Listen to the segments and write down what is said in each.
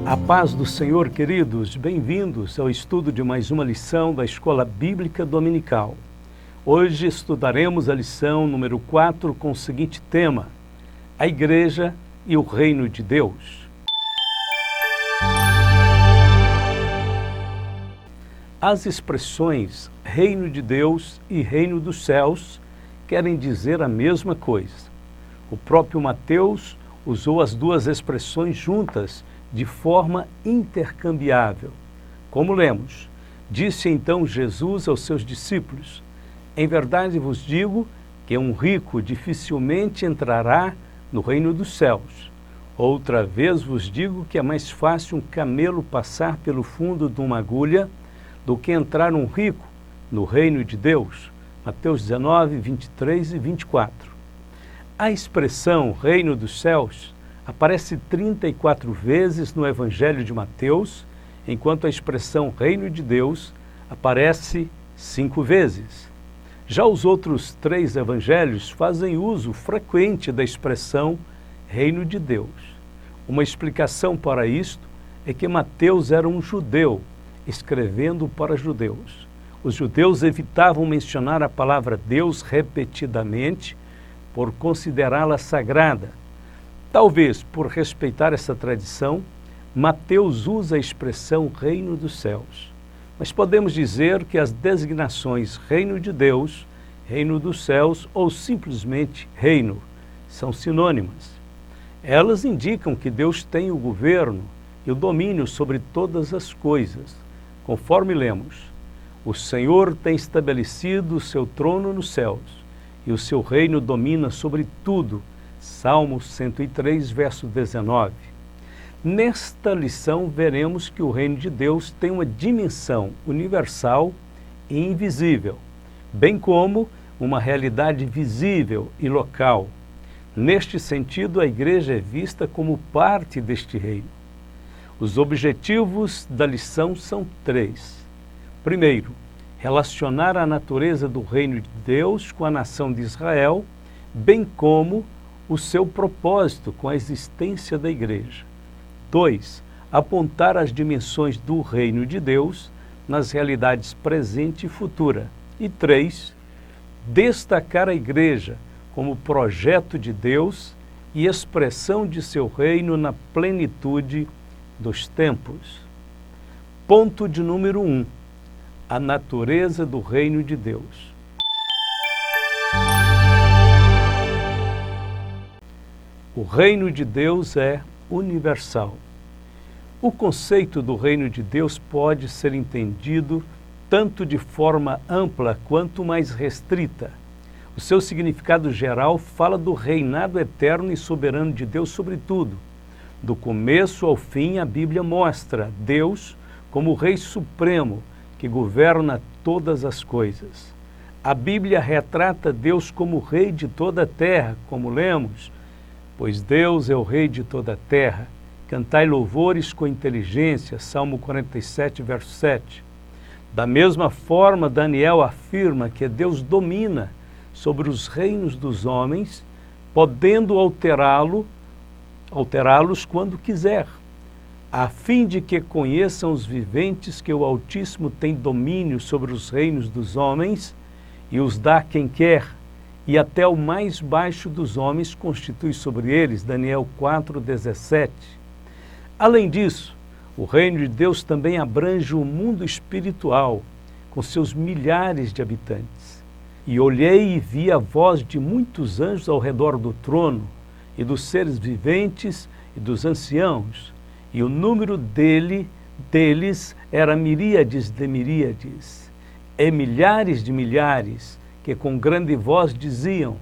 A paz do Senhor, queridos, bem-vindos ao estudo de mais uma lição da Escola Bíblica Dominical. Hoje estudaremos a lição número 4 com o seguinte tema: a Igreja e o Reino de Deus. As expressões Reino de Deus e Reino dos Céus querem dizer a mesma coisa. O próprio Mateus usou as duas expressões juntas de forma intercambiável. Como lemos, disse então Jesus aos seus discípulos: em verdade vos digo que um rico dificilmente entrará no reino dos céus. Outra vez vos digo que é mais fácil um camelo passar pelo fundo de uma agulha do que entrar um rico no reino de Deus. Mateus 19, 23 e 24. A expressão reino dos céus aparece 34 vezes no Evangelho de Mateus, enquanto a expressão reino de Deus aparece 5 vezes. Já os outros 3 evangelhos fazem uso frequente da expressão reino de Deus. Uma explicação para isto é que Mateus era um judeu, escrevendo para judeus. Os judeus evitavam mencionar a palavra Deus repetidamente por considerá-la sagrada. Talvez por respeitar essa tradição, Mateus usa a expressão reino dos céus. Mas podemos dizer que as designações reino de Deus, reino dos céus ou simplesmente reino são sinônimas. Elas indicam que Deus tem o governo e o domínio sobre todas as coisas. Conforme lemos, o Senhor tem estabelecido o seu trono nos céus e o seu reino domina sobre tudo. Salmo 103, verso 19. Nesta lição veremos que o reino de Deus tem uma dimensão universal e invisível, bem como uma realidade visível e local. Neste sentido, a igreja é vista como parte deste reino. Os objetivos da lição são 3. Primeiro, relacionar a natureza do reino de Deus com a nação de Israel, bem como o seu propósito com a existência da igreja. 2. Apontar as dimensões do reino de Deus nas realidades presente e futura. E 3. Destacar a igreja como projeto de Deus e expressão de seu reino na plenitude dos tempos. Ponto de número 1. A natureza do reino de Deus. O reino de Deus é universal. O conceito do reino de Deus pode ser entendido tanto de forma ampla quanto mais restrita. O seu significado geral fala do reinado eterno e soberano de Deus sobre tudo. Do começo ao fim, a Bíblia mostra Deus como o Rei Supremo que governa todas as coisas. A Bíblia retrata Deus como Rei de toda a terra, como lemos: pois Deus é o Rei de toda a terra, cantai louvores com inteligência, Salmo 47, verso 7. Da mesma forma, Daniel afirma que Deus domina sobre os reinos dos homens, podendo alterá-los quando quiser, a fim de que conheçam os viventes que o Altíssimo tem domínio sobre os reinos dos homens e os dá a quem quer, e até o mais baixo dos homens constitui sobre eles, Daniel 4:17. Além disso, o reino de Deus também abrange o mundo espiritual, com seus milhares de habitantes. E olhei e vi a voz de muitos anjos ao redor do trono, e dos seres viventes e dos anciãos, e o número deles era miríades de miríades, e milhares de milhares, que com grande voz diziam: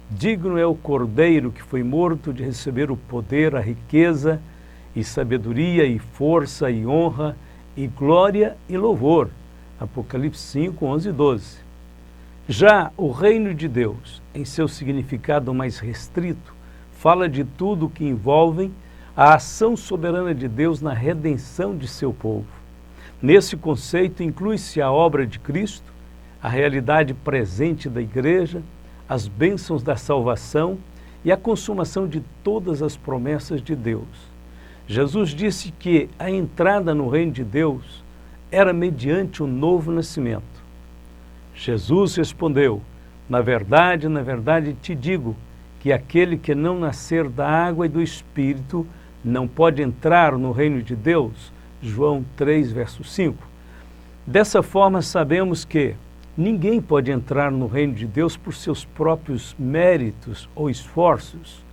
digno é o Cordeiro que foi morto de receber o poder, a riqueza, e sabedoria, e força, e honra, e glória, e louvor. Apocalipse 5, 11 e 12. Já o reino de Deus, em seu significado mais restrito, fala de tudo que envolve a ação soberana de Deus na redenção de seu povo. Nesse conceito inclui-se a obra de Cristo, a realidade presente da igreja, as bênçãos da salvação e a consumação de todas as promessas de Deus. Jesus disse que a entrada no reino de Deus era mediante o novo nascimento. Jesus respondeu: na verdade, te digo que aquele que não nascer da água e do Espírito não pode entrar no reino de Deus. João 3, verso 5. Dessa forma, sabemos que ninguém pode entrar no reino de Deus por seus próprios méritos ou esforços.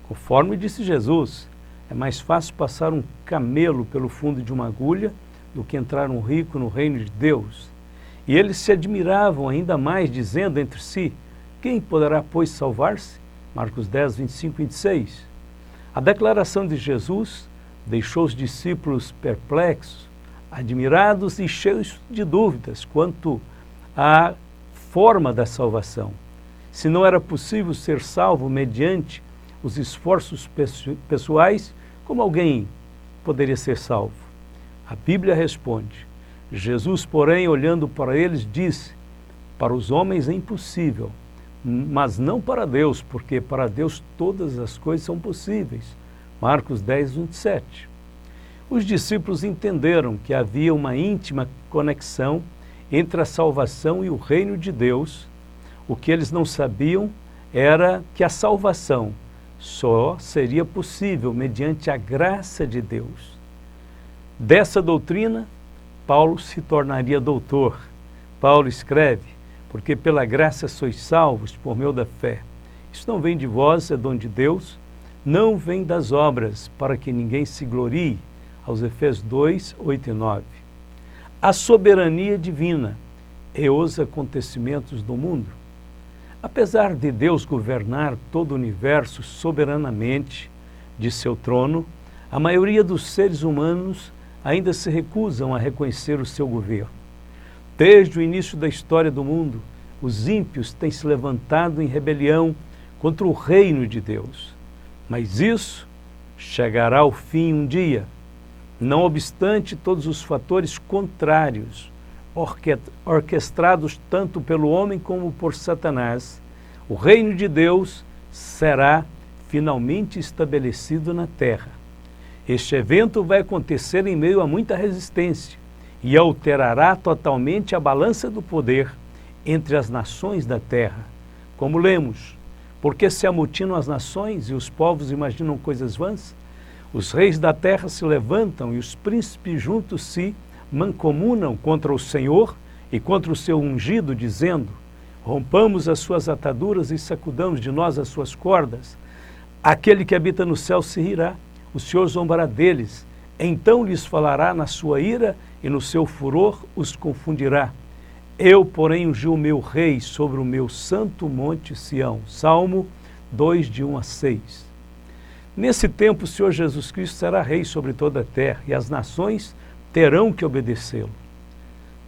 Conforme disse Jesus, é mais fácil passar um camelo pelo fundo de uma agulha do que entrar um rico no reino de Deus. E eles se admiravam ainda mais, dizendo entre si: quem poderá, pois, salvar-se? Marcos 10, 25 e 26. A declaração de Jesus deixou os discípulos perplexos, admirados e cheios de dúvidas quanto à forma da salvação. Se não era possível ser salvo mediante os esforços pessoais, como alguém poderia ser salvo? A Bíblia responde. Jesus, porém, olhando para eles, disse: para os homens é impossível, mas não para Deus, porque para Deus todas as coisas são possíveis. Marcos 10, 27. Os discípulos entenderam que havia uma íntima conexão entre a salvação e o reino de Deus. O que eles não sabiam era que a salvação só seria possível mediante a graça de Deus. Dessa doutrina, Paulo se tornaria doutor. Paulo escreve: porque pela graça sois salvos por meio da fé. Isso não vem de vós, é dom de Deus, não vem das obras, para que ninguém se glorie. Aos Efésios 2, 8 e 9. A soberania divina e os acontecimentos do mundo. Apesar de Deus governar todo o universo soberanamente de seu trono, a maioria dos seres humanos ainda se recusam a reconhecer o seu governo. Desde o início da história do mundo, os ímpios têm se levantado em rebelião contra o reino de Deus. Mas isso chegará ao fim um dia. Não obstante todos os fatores contrários, orquestrados tanto pelo homem como por Satanás, o reino de Deus será finalmente estabelecido na terra. Este evento vai acontecer em meio a muita resistência e alterará totalmente a balança do poder entre as nações da terra. Como lemos: porque se amotinam as nações e os povos imaginam coisas vãs? Os reis da terra se levantam e os príncipes juntos se mancomunam contra o Senhor e contra o seu ungido, dizendo: rompamos as suas ataduras e sacudamos de nós as suas cordas. Aquele que habita no céu se rirá, o Senhor zombará deles. Então lhes falará na sua ira e no seu furor os confundirá. Eu, porém, ungi o meu rei sobre o meu santo monte Sião. Salmo 2, de 1 a 6. Nesse tempo, o Senhor Jesus Cristo será rei sobre toda a terra, e as nações terão que obedecê-lo.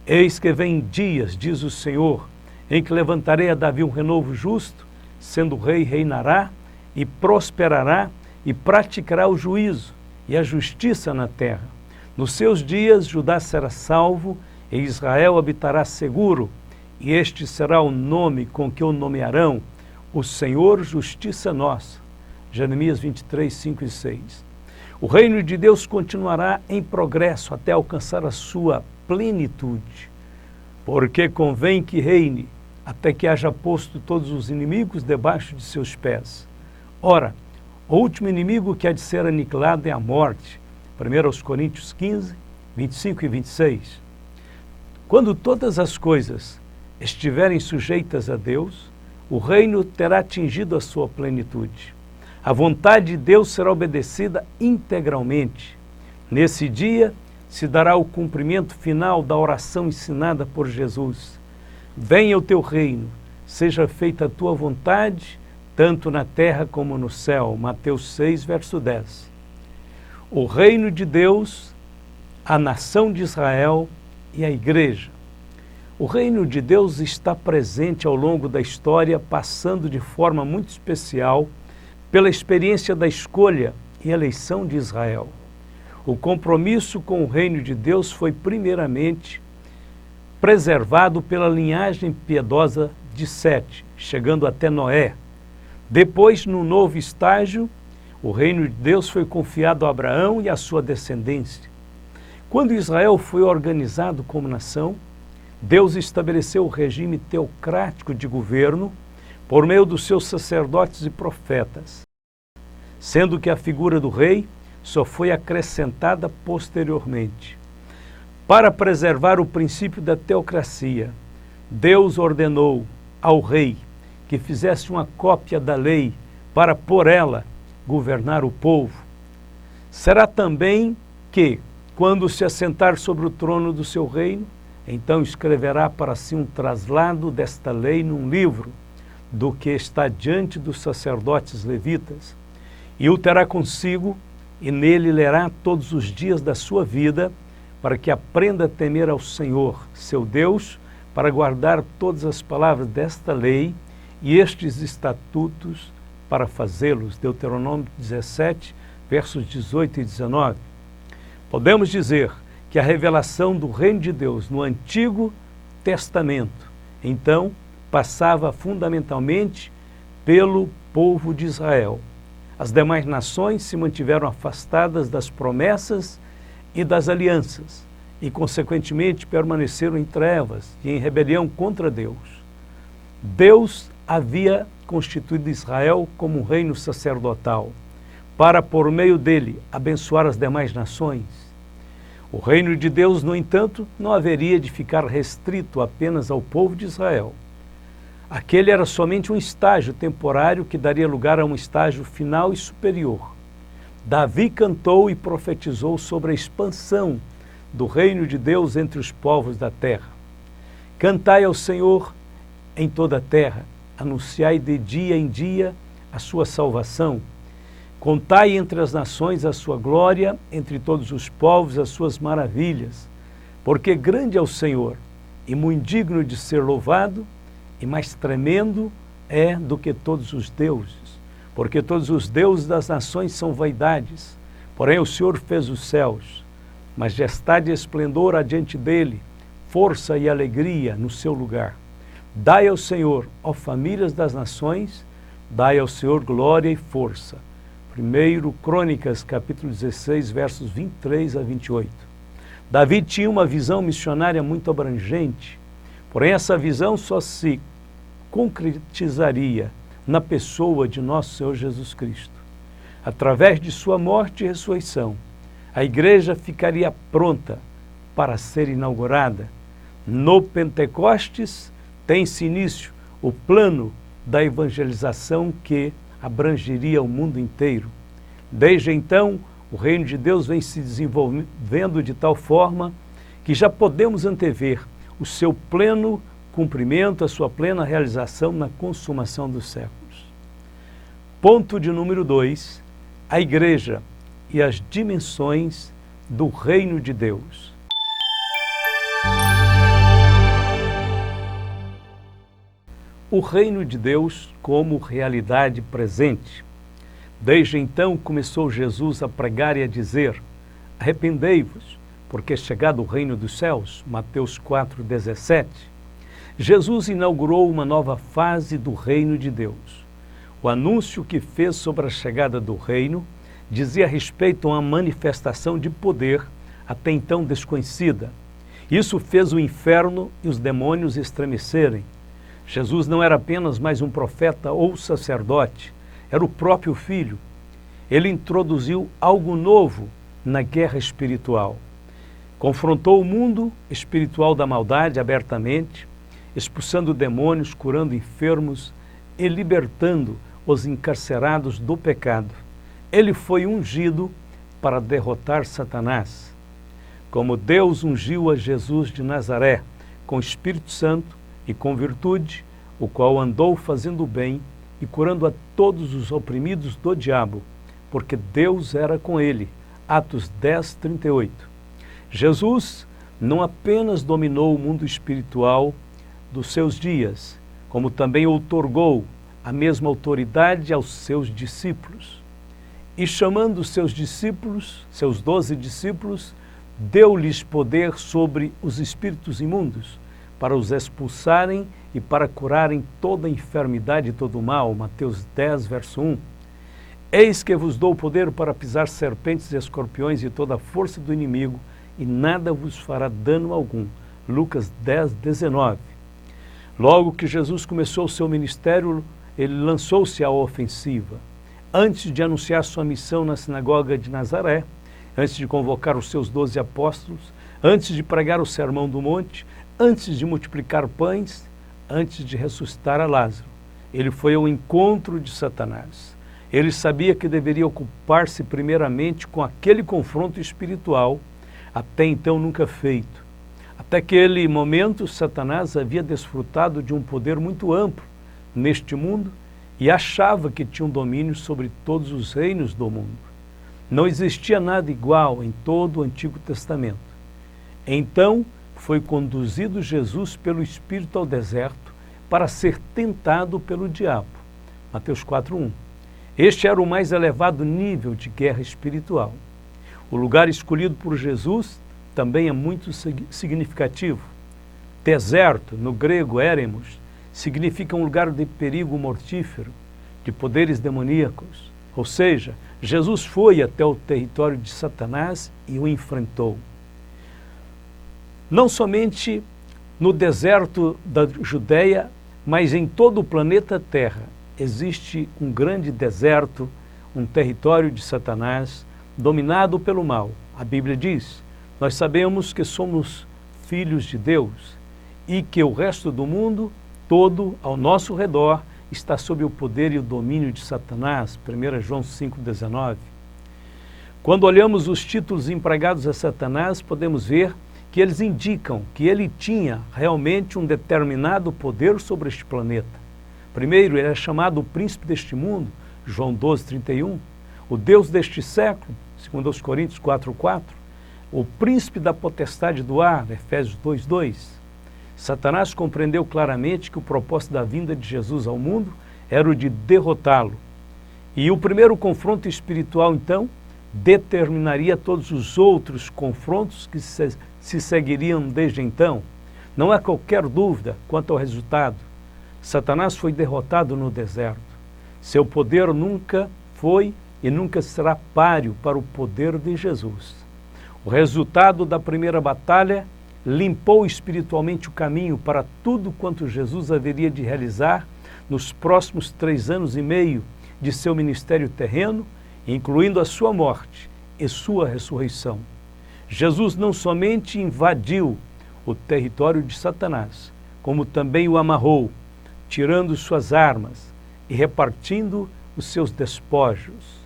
Eis que vem dias, diz o Senhor, em que levantarei a Davi um renovo justo, sendo rei, reinará e prosperará e praticará o juízo e a justiça na terra. Nos seus dias, Judá será salvo e Israel habitará seguro, e este será o nome com que o nomearão: o Senhor, justiça nossa. Jeremias 23, 5 e 6. O reino de Deus continuará em progresso até alcançar a sua plenitude, porque convém que reine até que haja posto todos os inimigos debaixo de seus pés. Ora, o último inimigo que há de ser aniquilado é a morte. 1 Coríntios 15, 25 e 26. Quando todas as coisas estiverem sujeitas a Deus, o reino terá atingido a sua plenitude. A vontade de Deus será obedecida integralmente. Nesse dia se dará o cumprimento final da oração ensinada por Jesus: venha o teu reino, seja feita a tua vontade, tanto na terra como no céu. Mateus 6, verso 10. O reino de Deus, a nação de Israel e a igreja. O reino de Deus está presente ao longo da história, passando de forma muito especial pela experiência da escolha e eleição de Israel. O compromisso com o reino de Deus foi primeiramente preservado pela linhagem piedosa de Sete, chegando até Noé. Depois, no novo estágio, O reino de Deus foi confiado a Abraão e à sua descendência. Quando Israel foi organizado como nação, Deus estabeleceu o regime teocrático de governo por meio dos seus sacerdotes e profetas, sendo que a figura do rei só foi acrescentada posteriormente. Para preservar o princípio da teocracia, Deus ordenou ao rei que fizesse uma cópia da lei para, por ela, governar o povo. Será também que, quando se assentar sobre o trono do seu reino, então escreverá para si um traslado desta lei num livro, do que está diante dos sacerdotes levitas, e o terá consigo, e nele lerá todos os dias da sua vida, para que aprenda a temer ao Senhor, seu Deus, para guardar todas as palavras desta lei e estes estatutos para fazê-los. Deuteronômio 17, versos 18 e 19. Podemos dizer que a revelação do reino de Deus no Antigo Testamento, então, passava fundamentalmente pelo povo de Israel. As demais nações se mantiveram afastadas das promessas e das alianças e, consequentemente, permaneceram em trevas e em rebelião contra Deus. Deus havia constituído Israel como um reino sacerdotal para, por meio dele, abençoar as demais nações. O reino de Deus, no entanto, não haveria de ficar restrito apenas ao povo de Israel. Aquele era somente um estágio temporário que daria lugar a um estágio final e superior. Davi cantou e profetizou sobre a expansão do reino de Deus entre os povos da terra. Cantai ao Senhor em toda a terra, anunciai de dia em dia a sua salvação. Contai entre as nações a sua glória, entre todos os povos as suas maravilhas. Porque grande é o Senhor, e muito digno de ser louvado, e mais tremendo é do que todos os deuses. Porque todos os deuses das nações são vaidades, porém o Senhor fez os céus. Majestade e esplendor adiante dele, força e alegria no seu lugar. Dai ao Senhor, ó famílias das nações, dai ao Senhor glória e força. 1 Crônicas, capítulo 16, versos 23 a 28. Davi tinha uma visão missionária muito abrangente, porém essa visão só se concretizaria na pessoa de nosso Senhor Jesus Cristo. Através de sua morte e ressurreição, a igreja ficaria pronta para ser inaugurada. No Pentecostes tem-se início o plano da evangelização que abrangeria o mundo inteiro. Desde então, o reino de Deus vem se desenvolvendo de tal forma que já podemos antever o seu pleno cumprimento, a sua plena realização na consumação dos séculos. Ponto de número 2, a igreja e as dimensões do reino de Deus. O reino de Deus como realidade presente. Desde então começou Jesus a pregar e a dizer: arrependei-vos, porque é chegado o reino dos céus. Mateus 4,17. Jesus inaugurou uma nova fase do reino de Deus. O anúncio que fez sobre a chegada do reino dizia respeito a uma manifestação de poder até então desconhecida. Isso fez o inferno e os demônios estremecerem. Jesus não era apenas mais um profeta ou sacerdote, era o próprio Filho. Ele introduziu algo novo na guerra espiritual. Confrontou o mundo espiritual da maldade abertamente, expulsando demônios, curando enfermos e libertando os encarcerados do pecado. Ele foi ungido para derrotar Satanás. Como Deus ungiu a Jesus de Nazaré com o Espírito Santo e com virtude, o qual andou fazendo o bem e curando a todos os oprimidos do diabo, porque Deus era com ele. Atos 10, 38. Jesus não apenas dominou o mundo espiritual dos seus dias, como também outorgou a mesma autoridade aos seus discípulos. E chamando os seus discípulos, seus 12 discípulos, deu-lhes poder sobre os espíritos imundos, para os expulsarem e para curarem toda enfermidade e todo mal. Mateus 10, verso 1. Eis que vos dou poder para pisar serpentes e escorpiões e toda a força do inimigo, e nada vos fará dano algum. Lucas 10, 19. Logo que Jesus começou o seu ministério, ele lançou-se à ofensiva. Antes de anunciar sua missão na sinagoga de Nazaré, antes de convocar os seus 12 apóstolos, antes de pregar o Sermão do Monte, antes de multiplicar pães, antes de ressuscitar a Lázaro, ele foi ao encontro de Satanás. Ele sabia que deveria ocupar-se primeiramente com aquele confronto espiritual, até então nunca feito. Até aquele momento, Satanás havia desfrutado de um poder muito amplo neste mundo e achava que tinha um domínio sobre todos os reinos do mundo. Não existia nada igual em todo o Antigo Testamento. Então, foi conduzido Jesus pelo Espírito ao deserto para ser tentado pelo diabo. Mateus 4:1. Este era o mais elevado nível de guerra espiritual. O lugar escolhido por Jesus também é muito significativo. Deserto, no grego éremos, significa um lugar de perigo mortífero, de poderes demoníacos. Ou seja, Jesus foi até o território de Satanás e o enfrentou. Não somente no deserto da Judeia, mas em todo o planeta Terra existe um grande deserto, um território de Satanás, dominado pelo mal. A Bíblia diz, nós sabemos que somos filhos de Deus e que o resto do mundo todo ao nosso redor está sob o poder e o domínio de Satanás. 1 João 5,19. Quando olhamos os títulos empregados a Satanás, podemos ver que eles indicam que ele tinha realmente um determinado poder sobre este planeta. Primeiro, ele é chamado o príncipe deste mundo, João 12,31. O Deus deste século, segundo aos Coríntios 4,4. O príncipe da potestade do ar, Efésios 2,2. Satanás compreendeu claramente que o propósito da vinda de Jesus ao mundo era o de derrotá-lo. E o primeiro confronto espiritual, então, determinaria todos os outros confrontos que se seguiriam desde então. Não há qualquer dúvida quanto ao resultado. Satanás foi derrotado no deserto. Seu poder nunca foi e nunca será páreo para o poder de Jesus. O resultado da primeira batalha limpou espiritualmente o caminho para tudo quanto Jesus haveria de realizar nos próximos 3 anos e meio de seu ministério terreno, incluindo a sua morte e sua ressurreição. Jesus não somente invadiu o território de Satanás, como também o amarrou, tirando suas armas e repartindo os seus despojos.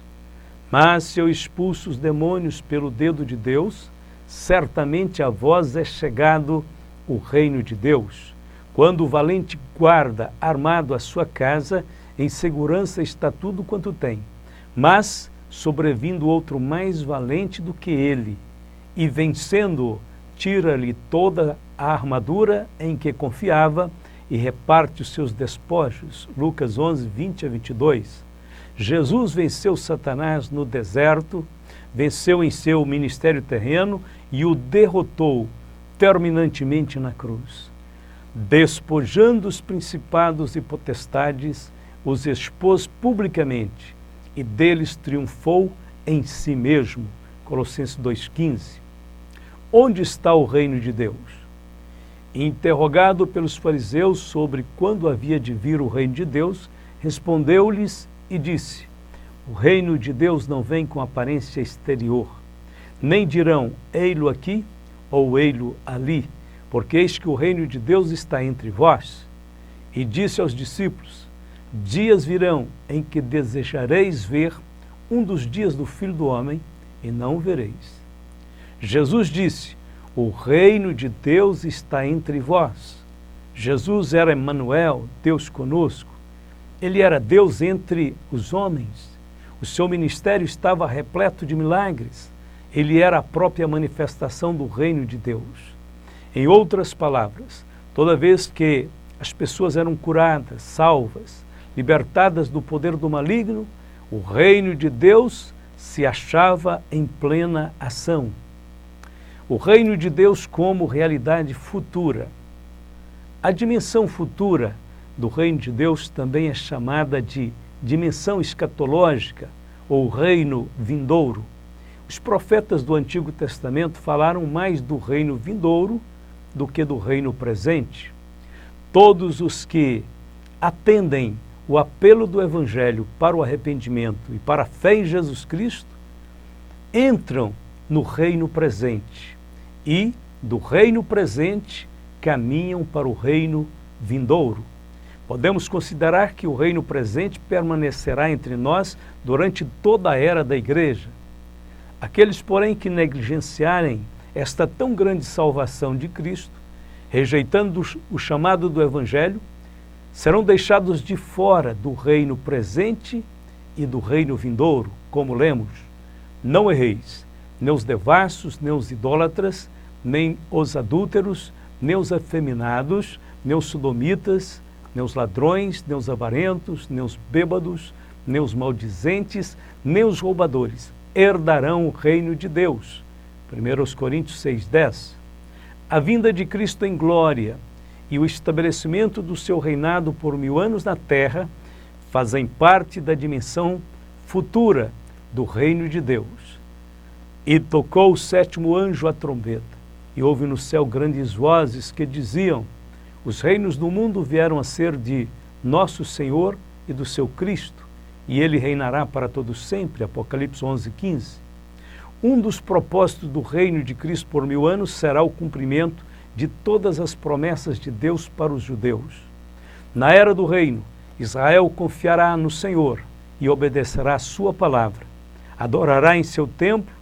Mas se eu expulso os demônios pelo dedo de Deus, certamente a vós é chegado o reino de Deus. Quando o valente guarda armado a sua casa, em segurança está tudo quanto tem. Mas, sobrevindo outro mais valente do que ele, e vencendo-o, tira-lhe toda a armadura em que confiava e reparte os seus despojos. Lucas 11, 20-22. Jesus venceu Satanás no deserto, venceu em seu ministério terreno e o derrotou terminantemente na cruz. Despojando os principados e potestades, os expôs publicamente e deles triunfou em si mesmo. Colossenses 2,15. Onde está o reino de Deus? Interrogado pelos fariseus sobre quando havia de vir o reino de Deus, respondeu-lhes e disse: o reino de Deus não vem com aparência exterior, nem dirão, ei-lo aqui ou ei-lo ali, porque eis que o reino de Deus está entre vós. E disse aos discípulos: dias virão em que desejareis ver um dos dias do Filho do Homem, e não o vereis. Jesus disse: o reino de Deus está entre vós. Jesus era Emmanuel, Deus conosco. Ele era Deus entre os homens. O seu ministério estava repleto de milagres. Ele era a própria manifestação do reino de Deus. Em outras palavras, toda vez que as pessoas eram curadas, salvas, libertadas do poder do maligno, o reino de Deus se achava em plena ação. O reino de Deus como realidade futura. A dimensão futura do reino de Deus também é chamada de dimensão escatológica ou reino vindouro. Os profetas do Antigo Testamento falaram mais do reino vindouro do que do reino presente. Todos os que atendem o apelo do Evangelho para o arrependimento e para a fé em Jesus Cristo entram no reino presente e, do reino presente, caminham para o reino vindouro. Podemos considerar que o reino presente permanecerá entre nós durante toda a era da Igreja. Aqueles, porém, que negligenciarem esta tão grande salvação de Cristo, rejeitando o chamado do Evangelho, serão deixados de fora do reino presente e do reino vindouro, como lemos: não erreis, nem os devassos, nem os idólatras, nem os adúlteros, nem os afeminados, nem os sodomitas, nem os ladrões, nem os avarentos, nem os bêbados, nem os maldizentes, nem os roubadores herdarão o reino de Deus. 1 Coríntios 6:10. A vinda de Cristo em glória e o estabelecimento do seu reinado por 1000 anos na terra fazem parte da dimensão futura do reino de Deus. E tocou o 7º anjo a trombeta, e houve no céu grandes vozes que diziam: os reinos do mundo vieram a ser de nosso Senhor e do seu Cristo, e ele reinará para todo sempre. Apocalipse 11:15. Um dos propósitos do reino de Cristo por 1000 anos será o cumprimento de todas as promessas de Deus para os judeus. Na era do reino, Israel confiará no Senhor e obedecerá a sua palavra. Adorará em seu templo,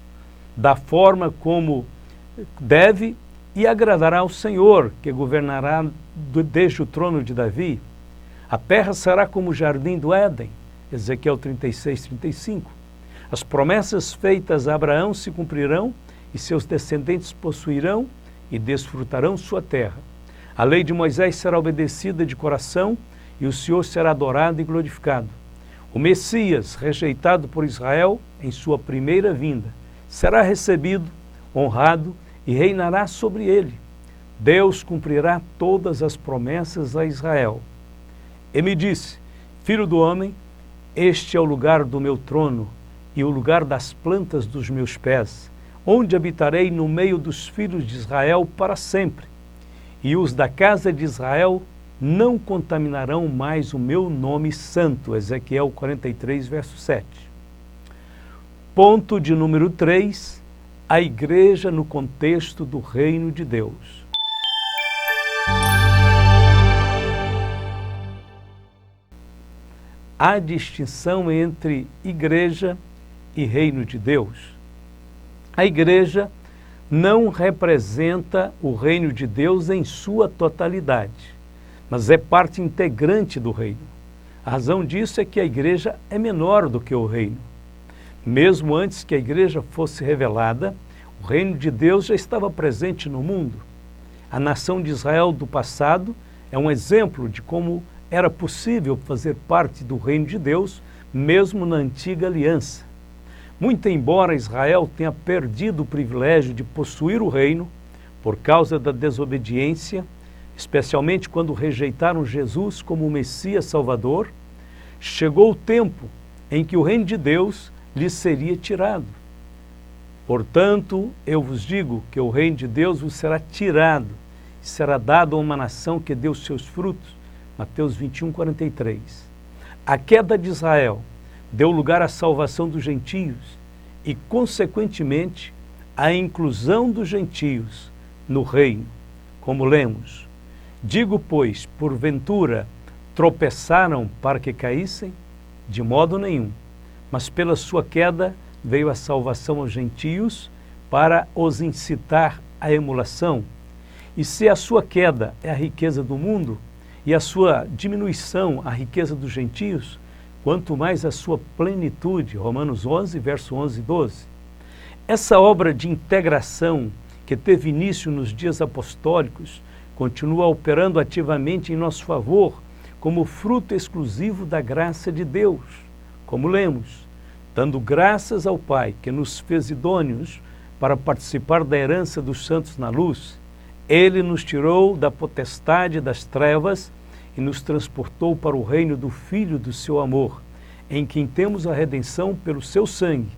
da forma como deve, e agradará ao Senhor, que governará desde o trono de Davi. A terra será como o jardim do Éden. Ezequiel 36:35. As promessas feitas a Abraão se cumprirão e seus descendentes possuirão e desfrutarão sua terra. A lei de Moisés será obedecida de coração e o Senhor será adorado e glorificado. O Messias, rejeitado por Israel em sua primeira vinda, será recebido, honrado e reinará sobre ele. Deus cumprirá todas as promessas a Israel. E me disse: filho do homem, este é o lugar do meu trono e o lugar das plantas dos meus pés, onde habitarei no meio dos filhos de Israel para sempre. E os da casa de Israel não contaminarão mais o meu nome santo. Ezequiel 43, verso 7. Ponto de número 3. A igreja no contexto do reino de Deus. Há distinção entre igreja e reino de Deus. A igreja não representa o reino de Deus em sua totalidade, mas é parte integrante do reino. A razão disso é que a igreja é menor do que o reino. Mesmo antes que a igreja fosse revelada, o reino de Deus já estava presente no mundo. A nação de Israel do passado é um exemplo de como era possível fazer parte do reino de Deus, mesmo na antiga aliança. Muito embora Israel tenha perdido o privilégio de possuir o reino por causa da desobediência, especialmente quando rejeitaram Jesus como o Messias Salvador, chegou o tempo em que o reino de Deus lhes seria tirado. Portanto, eu vos digo que o reino de Deus vos será tirado e será dado a uma nação que deu seus frutos. Mateus 21:43. A queda de Israel deu lugar à salvação dos gentios e, consequentemente, à inclusão dos gentios no reino, como lemos: digo, pois, porventura tropeçaram para que caíssem? De modo nenhum, mas pela sua queda veio a salvação aos gentios para os incitar à emulação. E se a sua queda é a riqueza do mundo e a sua diminuição a riqueza dos gentios, quanto mais a sua plenitude. Romanos 11, verso 11 e 12. Essa obra de integração que teve início nos dias apostólicos continua operando ativamente em nosso favor como fruto exclusivo da graça de Deus. Como lemos: dando graças ao Pai que nos fez idôneos para participar da herança dos santos na luz, Ele nos tirou da potestade das trevas e nos transportou para o reino do Filho do seu amor, em quem temos a redenção pelo seu sangue,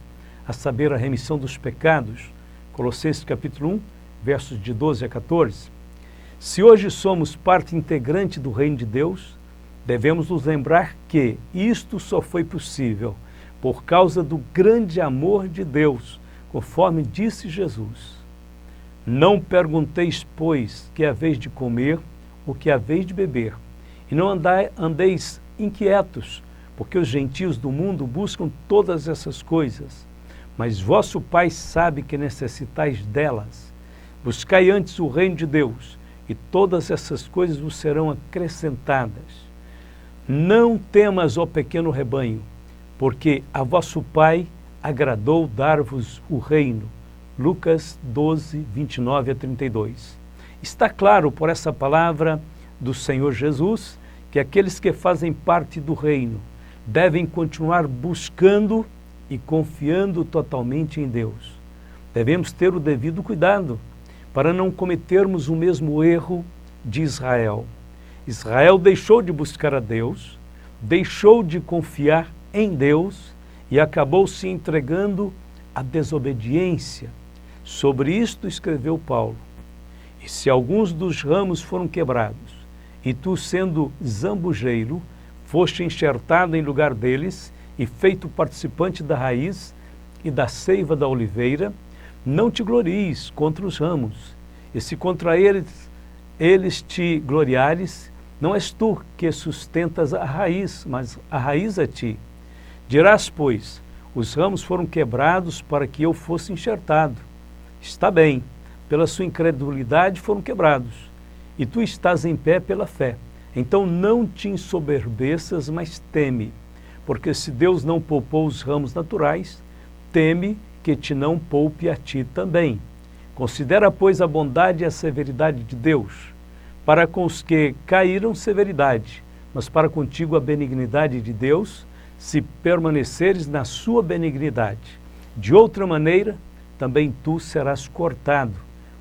a saber, a remissão dos pecados. Colossenses capítulo 1, versos de 12 a 14. Se hoje somos parte integrante do reino de Deus, devemos nos lembrar que isto só foi possível por causa do grande amor de Deus, conforme disse Jesus. Não pergunteis, pois, que haveis de comer ou que haveis de beber, e não andeis inquietos, porque os gentios do mundo buscam todas essas coisas, mas vosso Pai sabe que necessitais delas. Buscai antes o reino de Deus, e todas essas coisas vos serão acrescentadas. Não temas, ó pequeno rebanho, porque a vosso Pai agradou dar-vos o reino. Lucas 12, 29 a 32. Está claro por essa palavra do Senhor Jesus que aqueles que fazem parte do reino devem continuar buscando e confiando totalmente em Deus. Devemos ter o devido cuidado para não cometermos o mesmo erro de Israel. Israel deixou de buscar a Deus, deixou de confiar em Deus e acabou se entregando à desobediência. Sobre isto escreveu Paulo: e se alguns dos ramos foram quebrados, e tu, sendo zambujeiro, foste enxertado em lugar deles e feito participante da raiz e da seiva da oliveira, não te glories contra os ramos, e se contra eles te gloriares, não és tu que sustentas a raiz, mas a raiz é ti. Dirás, pois, os ramos foram quebrados para que eu fosse enxertado. Está bem, pela sua incredulidade foram quebrados, e tu estás em pé pela fé. Então não te ensoberbeças, mas teme, porque se Deus não poupou os ramos naturais, teme que te não poupe a ti também. Considera, pois, a bondade e a severidade de Deus. Para com os que caíram, severidade, mas para contigo a benignidade de Deus, se permaneceres na sua benignidade. De outra maneira, também tu serás cortado.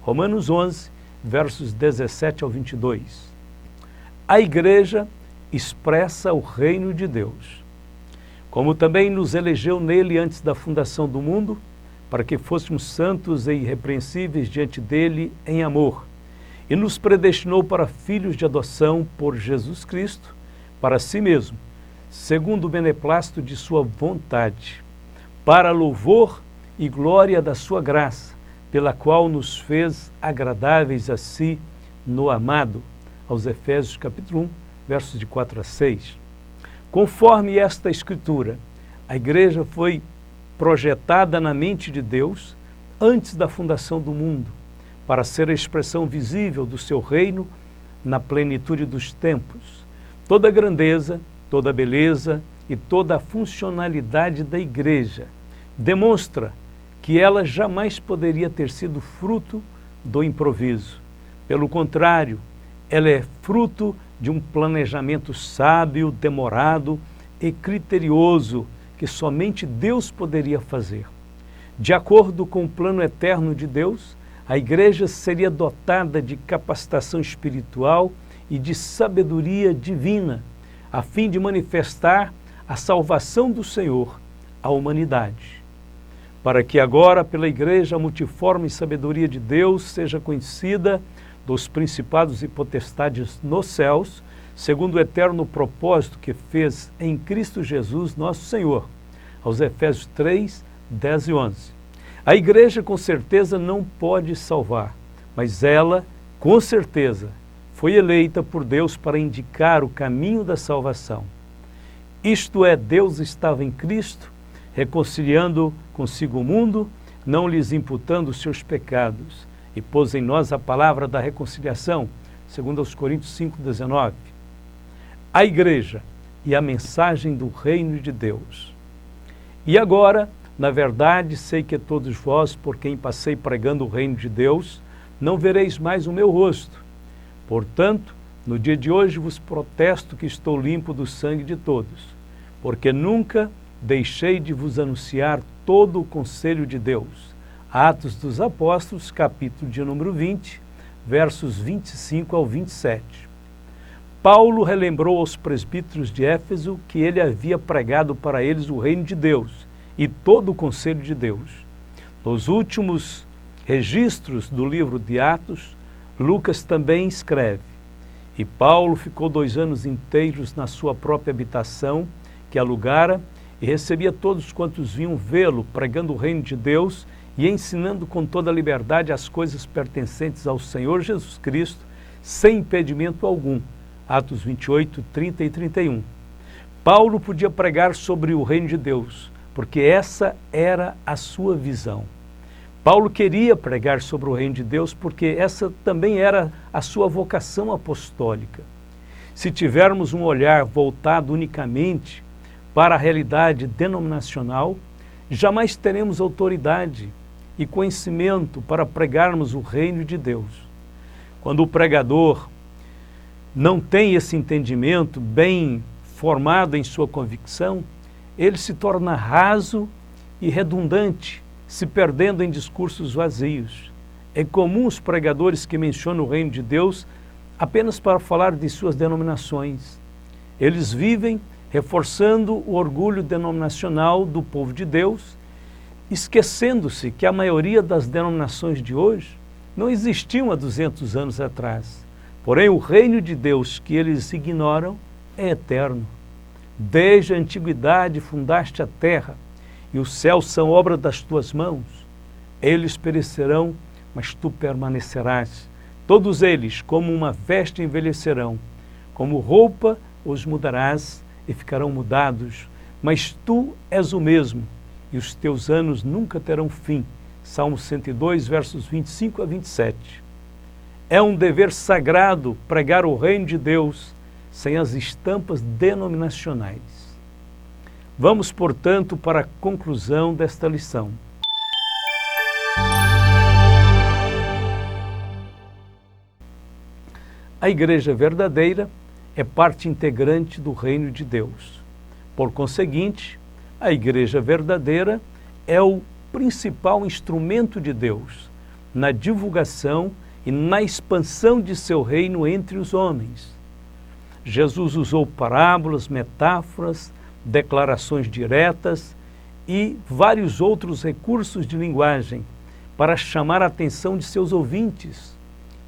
Romanos 11, versos 17 ao 22. A igreja expressa o reino de Deus. Como também nos elegeu nele antes da fundação do mundo, para que fôssemos santos e irrepreensíveis diante dele em amor, e nos predestinou para filhos de adoção por Jesus Cristo, para si mesmo, segundo o beneplácito de sua vontade, para louvor e glória da sua graça, pela qual nos fez agradáveis a si no amado. Aos Efésios capítulo 1, versos de 4 a 6. Conforme esta escritura, a igreja foi projetada na mente de Deus antes da fundação do mundo, para ser a expressão visível do seu reino na plenitude dos tempos. Toda a grandeza, toda a beleza e toda a funcionalidade da igreja demonstra que ela jamais poderia ter sido fruto do improviso. Pelo contrário, ela é fruto de um planejamento sábio, demorado e criterioso que somente Deus poderia fazer. De acordo com o plano eterno de Deus, a igreja seria dotada de capacitação espiritual e de sabedoria divina, a fim de manifestar a salvação do Senhor à humanidade. Para que agora, pela igreja, a multiforme sabedoria de Deus seja conhecida dos principados e potestades nos céus, segundo o eterno propósito que fez em Cristo Jesus, nosso Senhor. Aos Efésios 3, 10 e 11. A igreja, com certeza, não pode salvar, mas ela, com certeza, foi eleita por Deus para indicar o caminho da salvação. Isto é, Deus estava em Cristo, reconciliando consigo o mundo, não lhes imputando os seus pecados, e pôs em nós a palavra da reconciliação, segundo aos Coríntios 5:19. A igreja e a mensagem do reino de Deus. E agora, na verdade, sei que todos vós, por quem passei pregando o reino de Deus, não vereis mais o meu rosto. Portanto, no dia de hoje vos protesto que estou limpo do sangue de todos, porque nunca deixei de vos anunciar todo o conselho de Deus. Atos dos Apóstolos, capítulo de número 20, versos 25 ao 27. Paulo relembrou aos presbíteros de Éfeso que ele havia pregado para eles o reino de Deus e todo o conselho de Deus. Nos últimos registros do livro de Atos, Lucas também escreve: e Paulo ficou 2 anos inteiros na sua própria habitação, que alugara, e recebia todos quantos vinham vê-lo, pregando o reino de Deus e ensinando com toda a liberdade as coisas pertencentes ao Senhor Jesus Cristo, sem impedimento algum. Atos 28, 30 e 31. Paulo podia pregar sobre o reino de Deus, porque essa era a sua visão. Paulo queria pregar sobre o reino de Deus porque essa também era a sua vocação apostólica. Se tivermos um olhar voltado unicamente para a realidade denominacional, jamais teremos autoridade e conhecimento para pregarmos o reino de Deus. Quando o pregador não tem esse entendimento bem formado em sua convicção, ele se torna raso e redundante, se perdendo em discursos vazios. É comum os pregadores que mencionam o reino de Deus apenas para falar de suas denominações. Eles vivem reforçando o orgulho denominacional do povo de Deus, esquecendo-se que a maioria das denominações de hoje não existiam há 200 anos atrás. Porém, o reino de Deus que eles ignoram é eterno. Desde a antiguidade fundaste a terra, e os céus são obra das tuas mãos. Eles perecerão, mas tu permanecerás. Todos eles, como uma veste, envelhecerão. Como roupa, os mudarás e ficarão mudados. Mas tu és o mesmo, e os teus anos nunca terão fim. Salmo 102, versos 25 a 27. É um dever sagrado pregar o reino de Deus sem as estampas denominacionais. Vamos, portanto, para a conclusão desta lição. A igreja verdadeira é parte integrante do reino de Deus. Por conseguinte, a igreja verdadeira é o principal instrumento de Deus na divulgação e na expansão de seu reino entre os homens. Jesus usou parábolas, metáforas, declarações diretas e vários outros recursos de linguagem para chamar a atenção de seus ouvintes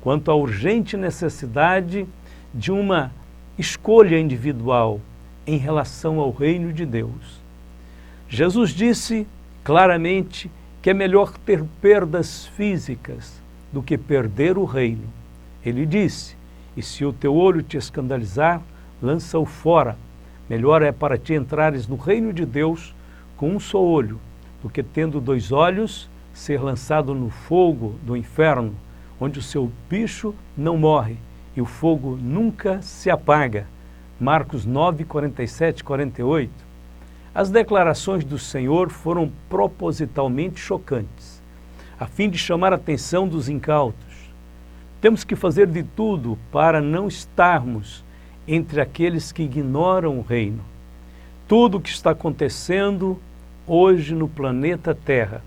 quanto à urgente necessidade de uma escolha individual em relação ao reino de Deus. Jesus disse claramente que é melhor ter perdas físicas do que perder o reino. Ele disse: e se o teu olho te escandalizar, lança-o fora. Melhor é para ti entrares no reino de Deus com um só olho, do que tendo 2 olhos, ser lançado no fogo do inferno, onde o seu bicho não morre e o fogo nunca se apaga. Marcos 9, 47 e 48. As declarações do Senhor foram propositalmente chocantes, a fim de chamar a atenção dos incautos. Temos que fazer de tudo para não estarmos entre aqueles que ignoram o reino. Tudo o que está acontecendo hoje no planeta Terra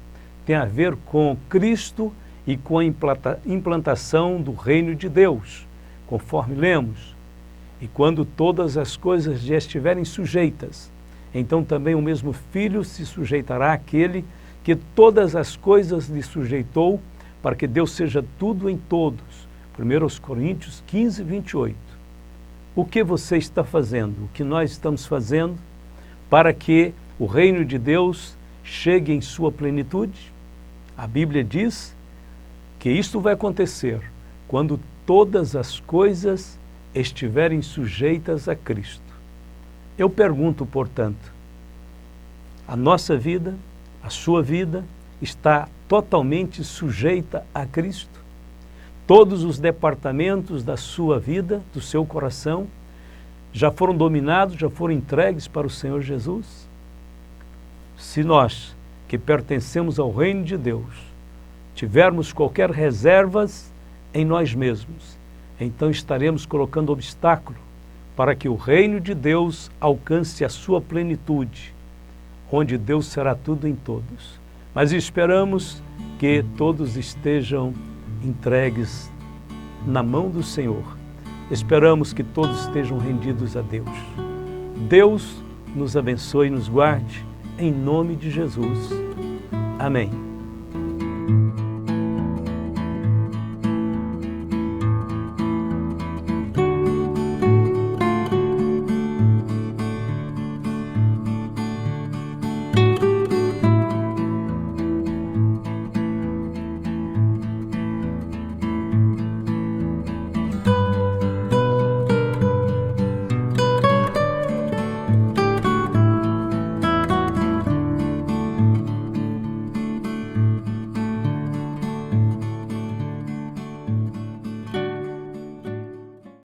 tem a ver com Cristo e com a implantação do reino de Deus, conforme lemos. E quando todas as coisas já estiverem sujeitas, então também o mesmo Filho se sujeitará àquele que todas as coisas lhe sujeitou, para que Deus seja tudo em todos. 1 Coríntios 15, 28. O que você está fazendo, o que nós estamos fazendo para que o reino de Deus chegue em sua plenitude? A Bíblia diz que isto vai acontecer quando todas as coisas estiverem sujeitas a Cristo. Eu pergunto, portanto, a nossa vida, a sua vida, está totalmente sujeita a Cristo? Todos os departamentos da sua vida, do seu coração, já foram dominados, já foram entregues para o Senhor Jesus? Se nós, que pertencemos ao reino de Deus, tivermos qualquer reservas em nós mesmos, então estaremos colocando obstáculo para que o reino de Deus alcance a sua plenitude, onde Deus será tudo em todos. Mas esperamos que todos estejam entregues na mão do Senhor, Esperamos que todos estejam rendidos a Deus. Deus nos abençoe e nos guarde, em nome de Jesus. Amém.